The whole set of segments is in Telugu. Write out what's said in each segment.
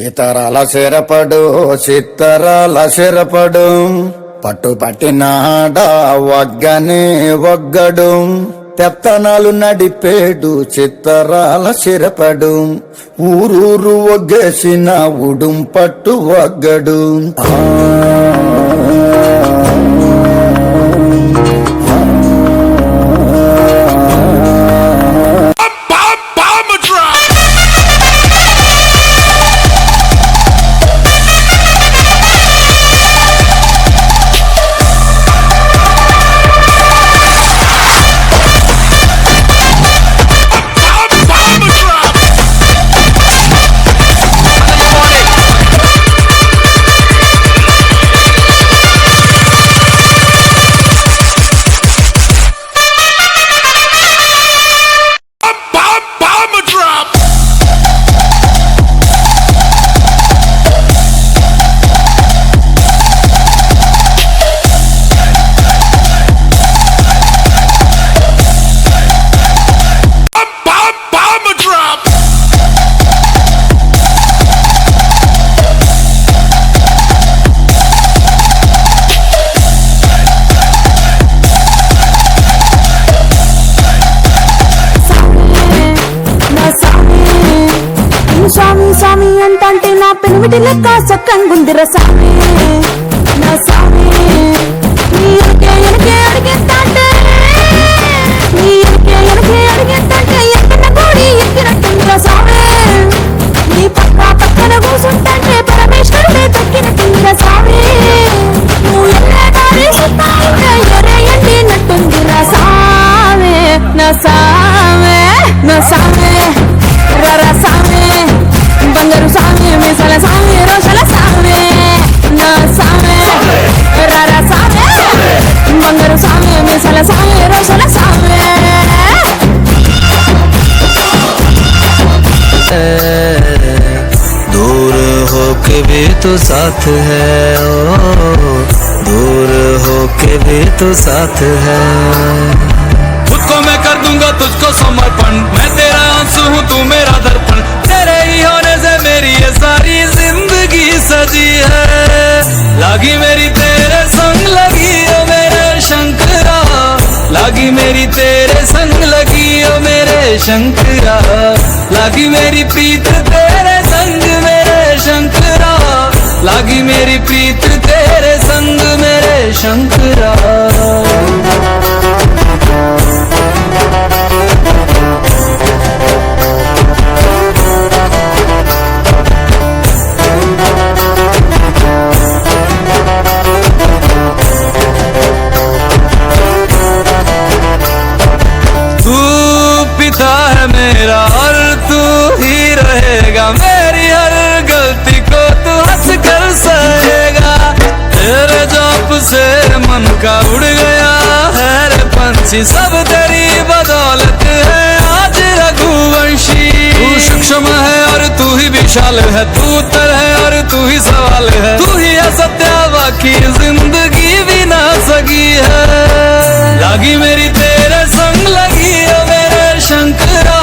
సీతారాల సిరపడు చిత్తరాల సిరపడు పట్టు పట్టినాడ వగ్గనే వగ్గడు పెత్తనాలు నడిపేడు చిత్తరాల సిరపడు ఊరూరు ఒగ్గేసిన ఉడుం పట్టు వగ్గడు సామి అంటే నా పెనిమిటి లెక్క సక్కంగుందిర సామి నా సామి నీ ఎనకే అడిగేస్తాంటే ఎక్కన గోడి ఎక్కినట్టుందిర సామి నీ పక్కన కూసుంటే పరమేశ్వరుడే తక్కినట్టుందిర సామి నువ్వు ఎన్నే దారి సుత్తా ఉంటే ఎరే ఎండినట్టుందిర సామి నా సామి నా సామి రర సామి బంగారు సామి మీసాల సామి రోషల సామి నా సామి రర సామి బంగారు సామి మీసాల సామి రోషల సామి दूर होके भी तो साथ है ओ दूर होके भी तो साथ है खुद को मैं कर दूंगा तुझको समर्पण मैं तेरा आंसू हूँ तू मेरा दर्पण तेरे ही होने से मेरी ये सारी जिंदगी सजी है लागी मेरी तेरे संग लगी ओ मेरे शंकरा लागी मेरी तेरे संग लगी ओ मेरे शंकरा लागी मेरी प्रीत तेरे संग मेरे शंकरा लागी मेरी प्रीत तेरे संग मेरे शंकरा मेरा और तू ही रहेगा मेरी हर गलती को तू हंस कर सहेगा तेरे जॉब से मन का उड़ गया है रे पंछी सब तेरी बदौलत है आज रघुवंशी तू सूक्ष्म है और तू ही विशाल है तू उत्तर है और तू ही सवाल है तू ही है सत्या बाकी जिंदगी भी ना सकी है लागी मेरी तेरे संग लगी ओ मेरे शंकरा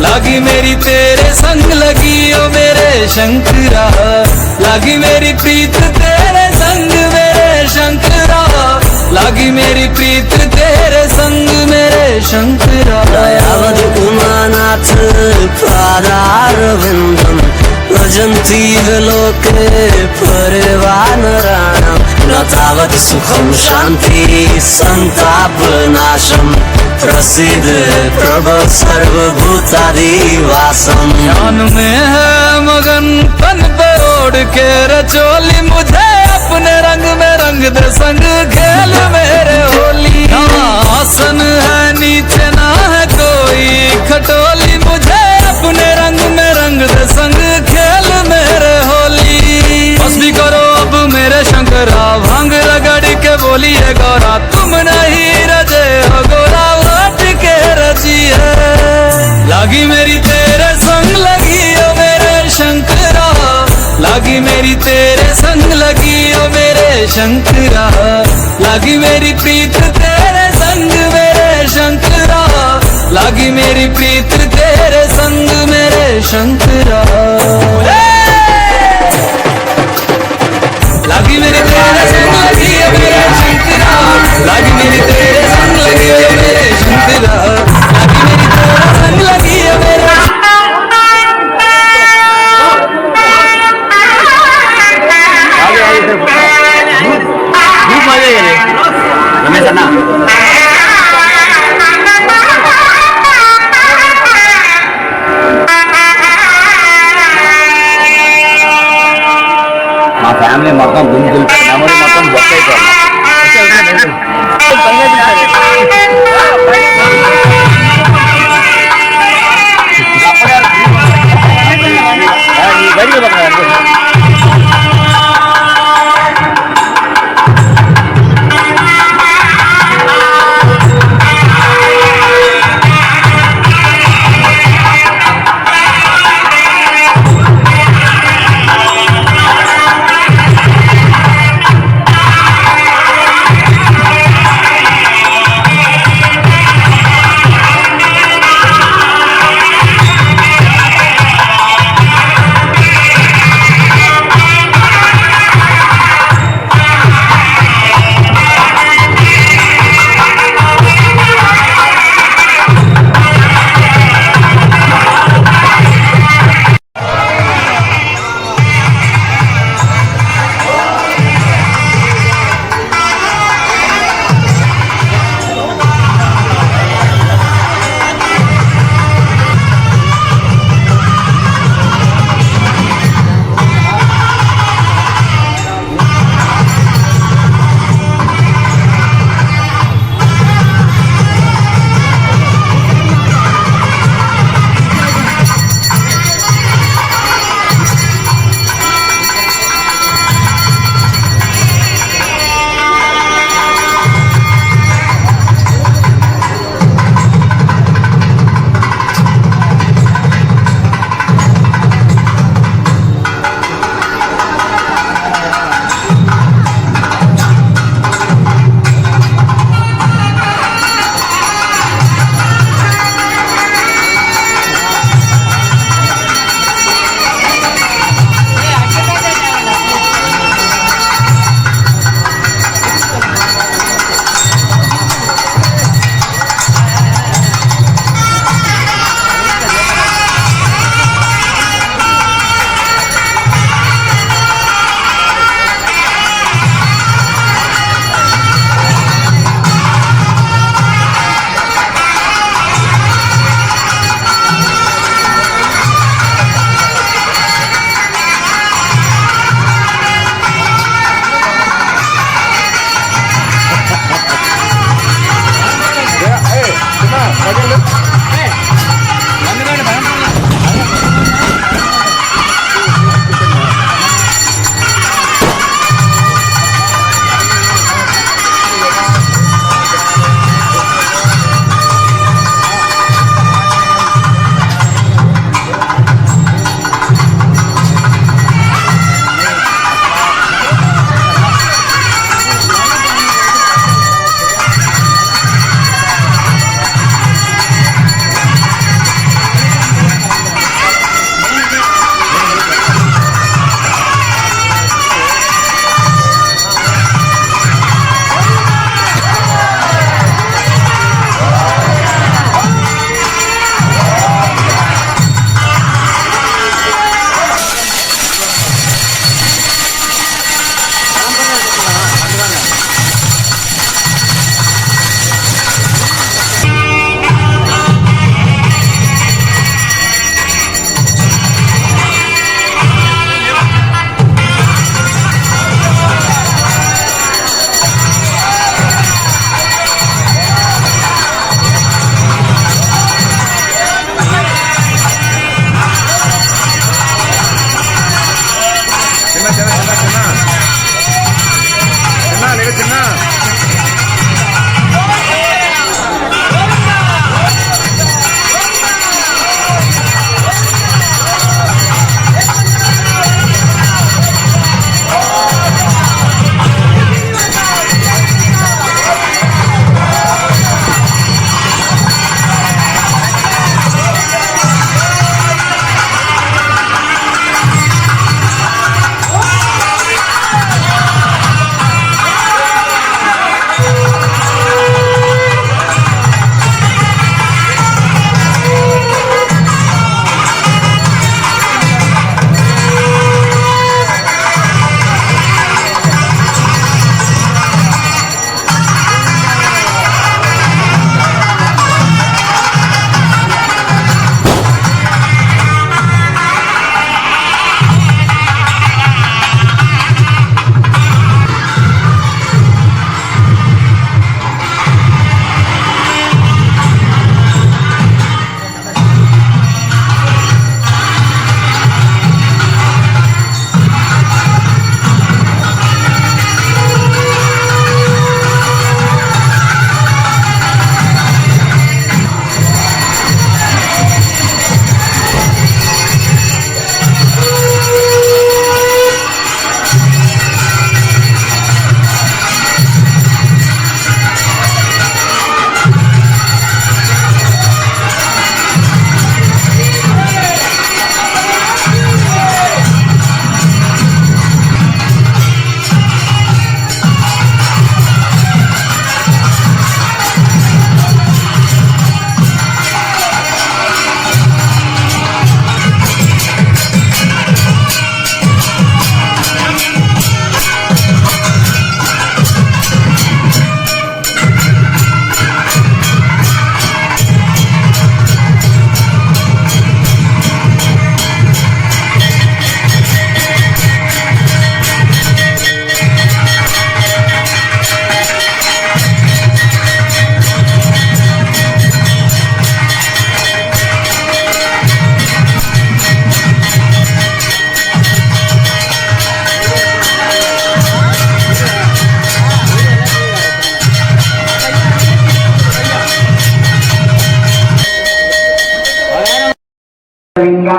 लागी मेरी तेरे संग लगी ओ मेरे शंकरा लागी मेरी प्रीत तेरे संग मेरे शंकरा लागी मेरी प्रीत तेरे संग मेरे शंकरा दयावद उमानाथ पादारविंदम भजन्ति लोके परिवानराणां न तावत् सुखं शांति संतापनाशं प्रसिद्ध प्रभु सर्वभूतादिवासम ज्ञान में है मगन तन पे ओढ़ के रचोली मुझे अपने रंग में रंग दे संग खेल मेरे होली आसन है नीचे ना है कोई खटोली मुझे अपने रंग में रंग दे संग खेल मेरे होली बस भी करो अब मेरे शंकरा भांग रगड़ के बोलिए गौरा तुम नहीं रजे हो गोरा के रजी है लागी मेरी तेरे संग लगी ओ मेरे शंकरा लागी मेरी तेरे संग लगी ओ मेरे शंकरा लागी मेरी प्रीत तेरे संग मेरे शंकरा लागी मेरी प्रीत तेरे संग मेरे शंकरा ఫ్యామిలీ మొత్తం గుంపులు మెమరీ మొత్తం బొక్క అయిపోయింది.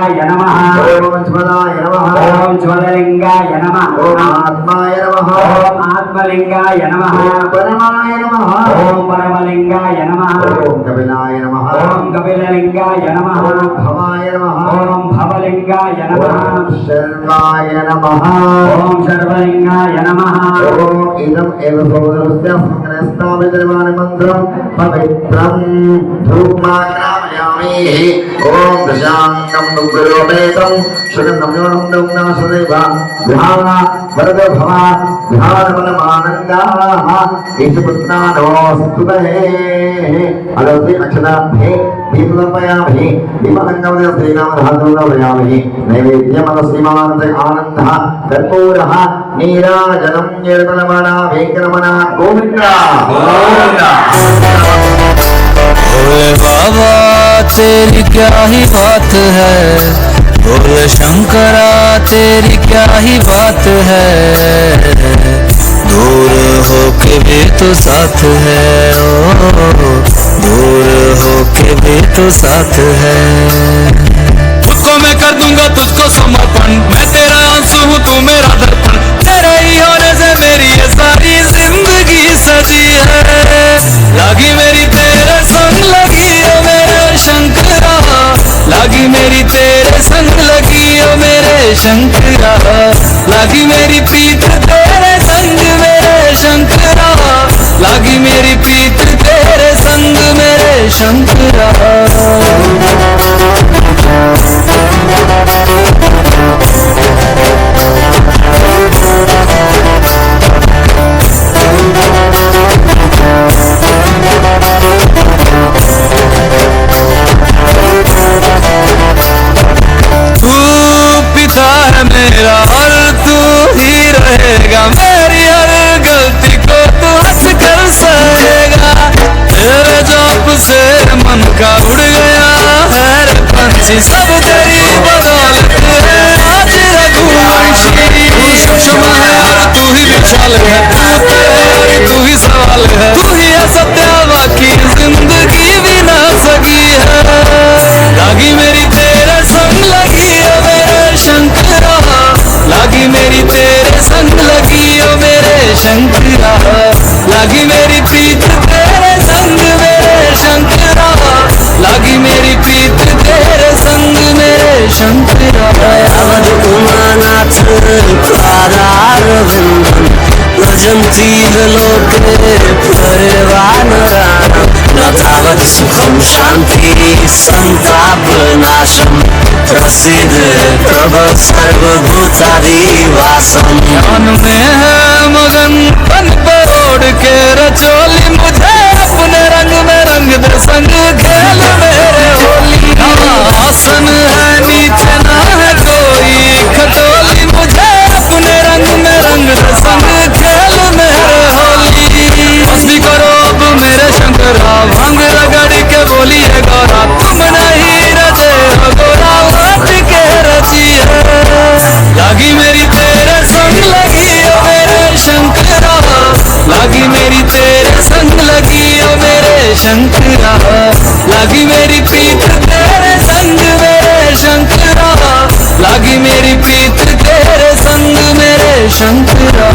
శివాయ నమః ఓం శివదాయ నమః ఓం జ్వలలింగాయ నమః ఓం ఆత్మాయ నమః ఓం ఆత్మలింగాయ నమః పరమాయ నమః ఓం పరమలింగాయ నమః ఓం కపిలాయ నమః ఓం కపిలలింగాయ నమః ఓం భవాయ నమః ఓం భవలింగాయ నమః ఓం శర్వాయ నమః ఓం సర్వలింగాయ నమః ఓం ఇదం ఏవ సోదరస్య సంగ్రహస్థాపితమాన మంత్రం పవిత్రం ధూమాగ్రామయామి ఓం దశాంగం దుర్గలోపేతం సుగంధం యోనం దౌనాసుదేవ ధ్యాన వరద భవ ధ్యాన బలమానందాః ఈశపుత్నానోస్తుతే అలౌతి అక్షదాభ్యే దీపదర్పయామి దీపదంగమదే శ్రీరామధాతులయామి నైవేద్యమద శ్రీమానంద ఆనందః కర్పూరః నీరాజనం నిర్మలమణ వేంకటరమణ గోవింద గోవింద भोले बाबा तेरी क्या ही बात है, भोले शंकरा तेरी क्या ही बात है, दूर होके भी तो साथ है, ओ दूर होके भी तो साथ है। खुद को मैं कर दूंगा तुझको समर्पण, मैं तेरा आंसू हूँ तू मेरा दर्पण, तेरे ही होने से मेरी ये सारी जिंदगी सजी है। लागी मेरी तेरे संग लगी ओ मेरे शंकरा, लागी मेरी तेरे संग लगी ओ मेरे शंकरा, लागी मेरी प्रीत तेरे संग मेरे शंकरा, लागी मेरी प्रीत तेरे संग मेरे शंकरा। तू पिता है मेरा और तू ही रहेगा, मेरी हर गलती को तू हंस कर सहेगा, तेरे जॉब से मन का उड़ गया है रे पंछी, सब तेरी बदौलत है आज रघुवंशी। तू सूक्ष्म है और तू ही विशाल है, तू तेरी तू ही सवाल है, तू ही है सत्य बाकी जिंदगी भी ना सकी है। लागी मेरी तेरे संग लगी ओ मेरे शंकरा, लागी मेरी तेरे संग लगी ओ मेरे शंकरा, लागी मेरी प्रीत तेरे संग मेरे शंकरा, लागी मेरी प्रीत तेरे संग मेरे शंकरा। अवध उमानाथ पादारविंदम भजन्ति लोके परिवानराणां, न तावत् सुखं शान्ति संतापनाशं, प्रसीद प्रभो सर्वभूतादिवासं। ज्ञान में है मगन तन पर ओढ़ के रचोली, मुझे अपने रंग में रंग दे संग खेल मेरे होली। आसन है नीचे ना है कोई खटोली, मुझे अपने रंग में रंग दे संग खेल मेरे होली। मस्ती करो अब मेरे शंकरा, भंग रगड़ के बोलिए गौरा, तुम नहीं रचे हो गोरा उठ के रची है। लागी मेरी तेरे संग लगी ओ मेरे शंकरा, लागी मेरी तेरे संग लगी ओ मेरे शंकरा, लागी मेरी प्रीत तेरे संग मेरे शंकरा, लागी मेरी प्रीत तेरे संग मेरे शंकरा।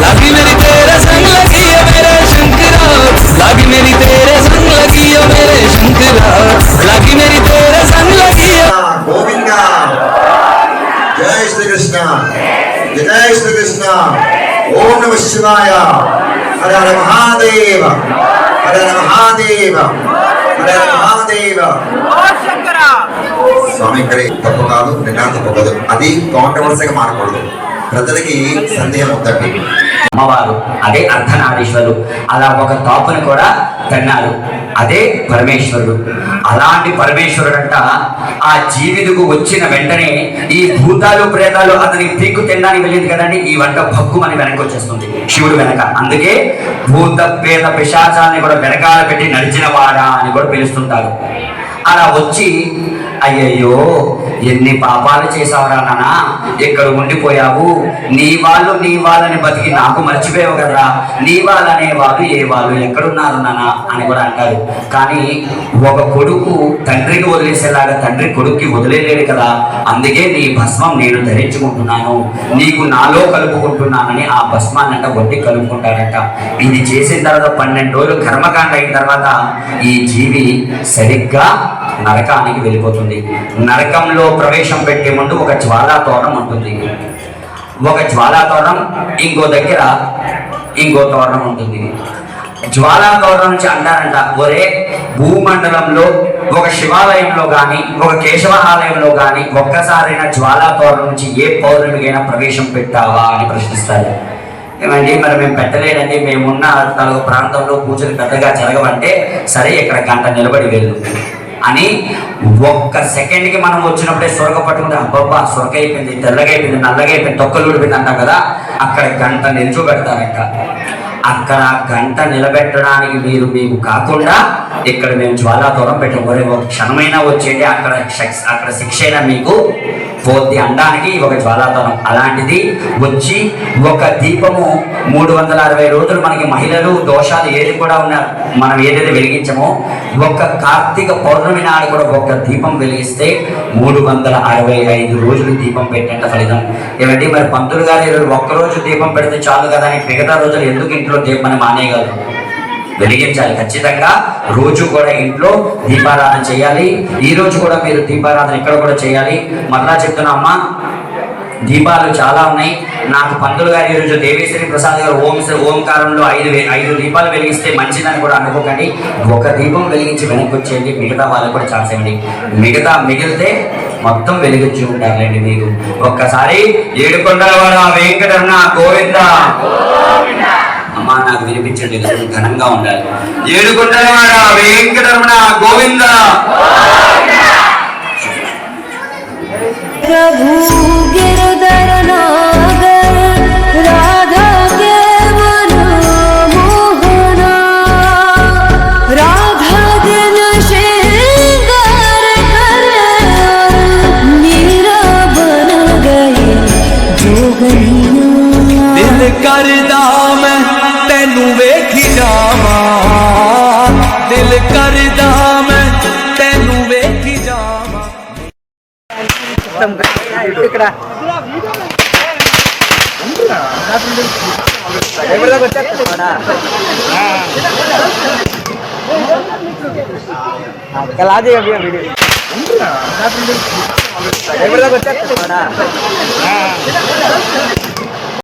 लागी मेरी तेरे संग लगी ओ मेरे शंकरा, लागी मेरी तेरे संग लगी ओ मेरे शंकरा, लागी मेरी तेरे संग लगी ओ। గోవింద జై శ్రీకృష్ణ జై శ్రీకృష్ణ ఓం నమ శివాయ హర హర మహాదేవ హర హర మహాదేవ హర హర మహాదేవ స్వామి ఇక్కడ తప్పు కాదు నిన్న తప్పకూడదు, అది కాంట్రవర్సీగా మారకూడదు, ప్రజలకి సందేహం వద్దండి. అమ్మవారు అదే అర్ధనారీశ్వరుడు, అలా ఒక తాపుని కూడా తన్నారు, అదే పరమేశ్వరుడు. అలాంటి పరమేశ్వరుడంట ఆ జీవితుకు వచ్చిన వెంటనే ఈ భూతాలు ప్రేతాలు అతని పీక్కు తినడానికి వెళ్ళేది కదండి, ఈ వంట భక్కు అని వెనక్కి వచ్చేస్తుంది శివుడు వెనక. అందుకే భూత ప్రేత పిశాచాన్ని కూడా వెనకాల పెట్టి నడిచిన వాడా అని కూడా పిలుస్తుంటారు. అలా వచ్చి అయ్యయ్యో ఎన్ని పాపాలు చేసావురా నాన్న, ఎక్కడ ఉండిపోయావు, నీ వాళ్ళని బతికి నాకు మర్చిపోయావు కదరా, నీ వాళ్ళు అనేవాళ్ళు ఏ వాళ్ళు ఎక్కడున్నారు నాన్న అని కూడా అంటారు. కానీ ఒక కొడుకు తండ్రికి వదిలేసేలాగా తండ్రి కొడుక్కి వదిలేలేడు కదా, అందుకే నీ భస్మం నేను ధరించుకుంటున్నాను, నీకు నాలో కలుపుకుంటున్నానని ఆ భస్మాన్నంట వడ్డీ కలుపుకుంటారంట. ఇది చేసిన తర్వాత 12 రోజులు కర్మకాండ అయిన తర్వాత ఈ జీవి సరిగ్గా నరకానికి వెళ్ళిపోతుంది. నరకంలో ప్రవేశం పెట్టే ముందు ఒక జ్వాలాతోరణం ఉంటుంది. ఒక జ్వాలాతోరణం ఇంకో దగ్గర ఇంకో తోరణం ఉంటుంది. జ్వాలాతోరణం నుంచి అంటారంట, ఒరే భూమండలంలో ఒక శివాలయంలో కానీ ఒక కేశవ ఆలయంలో కానీ ఒక్కసారైనా జ్వాలాతోరణం నుంచి ఏ పౌర్ణమికైనా ప్రవేశం పెట్టావా అని ప్రశ్నిస్తారు. ఏమండి మరి మేము పెట్టలేదండి, మేమున్న తలుగు ప్రాంతంలో పూజలు పెద్దగా జరగవంటే, సరే ఇక్కడ గంట నిలబడి వెళ్ళు అని ఒక్క సెకండ్కి మనం వచ్చినప్పుడే సొరక పట్టుకుంటే అబ్బబ్బా సొరక అయిపోయింది, తెల్లగా అయిపోయింది, నల్లగా అయిపోయింది, తొక్కలు ఊడిపోయింది అంటాం కదా, అక్కడ గంట నిల్చోబెడతారంట. అక్కడ గంట నిలబెట్టడానికి మీకు కాకుండా ఇక్కడ మేము జ్వాలాతోరణం పెట్టబోరే ఒక క్షణమైనా వచ్చేయండి, అక్కడ శిక్ష అయినా మీకు పోద్ది అనడానికి ఒక జ్వాలాతోరణం. అలాంటిది వచ్చి ఒక దీపము 360 రోజులు మనకి మహిళలు దోషాలు ఏది కూడా ఉన్నారు, మనం ఏదైతే వెలిగించామో ఒక్క కార్తీక పౌర్ణమి నాడు కూడా ఒక దీపం వెలిగిస్తే 365 రోజులు దీపం పెట్టేంత ఫలితం. ఏమంటే మరి పంతులు గారు ఒక్కరోజు దీపం పెడితే చాలు కదా అని మిగతా రోజులు ఎందుకు ఇంట్లో దీపం మానేయగలరు? వెలిగించాలి ఖచ్చితంగా. రోజు కూడా ఇంట్లో దీపారాధన చేయాలి. ఈ రోజు కూడా మీరు దీపారాధన ఇక్కడ కూడా చేయాలి. మరలా చెప్తున్నా అమ్మా, దీపాలు చాలా ఉన్నాయి. నాకు పంతులు గారు ఈరోజు దేవేశ్వరి ప్రసాద్ గారు ఓంకారంలో 5 దీపాలు వెలిగిస్తే మంచిదని కూడా అనుకోకండి. ఒక దీపం వెలిగించి వెనక్కి వచ్చేయండి, మిగతా వాళ్ళకి కూడా ఛాన్స్ ఇవ్వండి. మిగిలితే మొత్తం వెలిగించి ఉంటారులేండి. మీకు ఒక్కసారి ఏడుకొండలవాడ వెంకటరమణ గోవింద అమ్మా నాకు వినిపించండి, ఘనంగా ఉండాలి. ఏడుకొండలవాడ వెంకటరమణ గోవింద. प्रभु गिरधर नागर राधा के मन मोहना, राधा दिन श्रृंगार कर मीरा बन गई जोगनिया। दिल करदा मैं तेनू वेखी जावां, दिल करदा मैं तेनू वेखी जावां। ఇక్కడ ला दिया वीडियो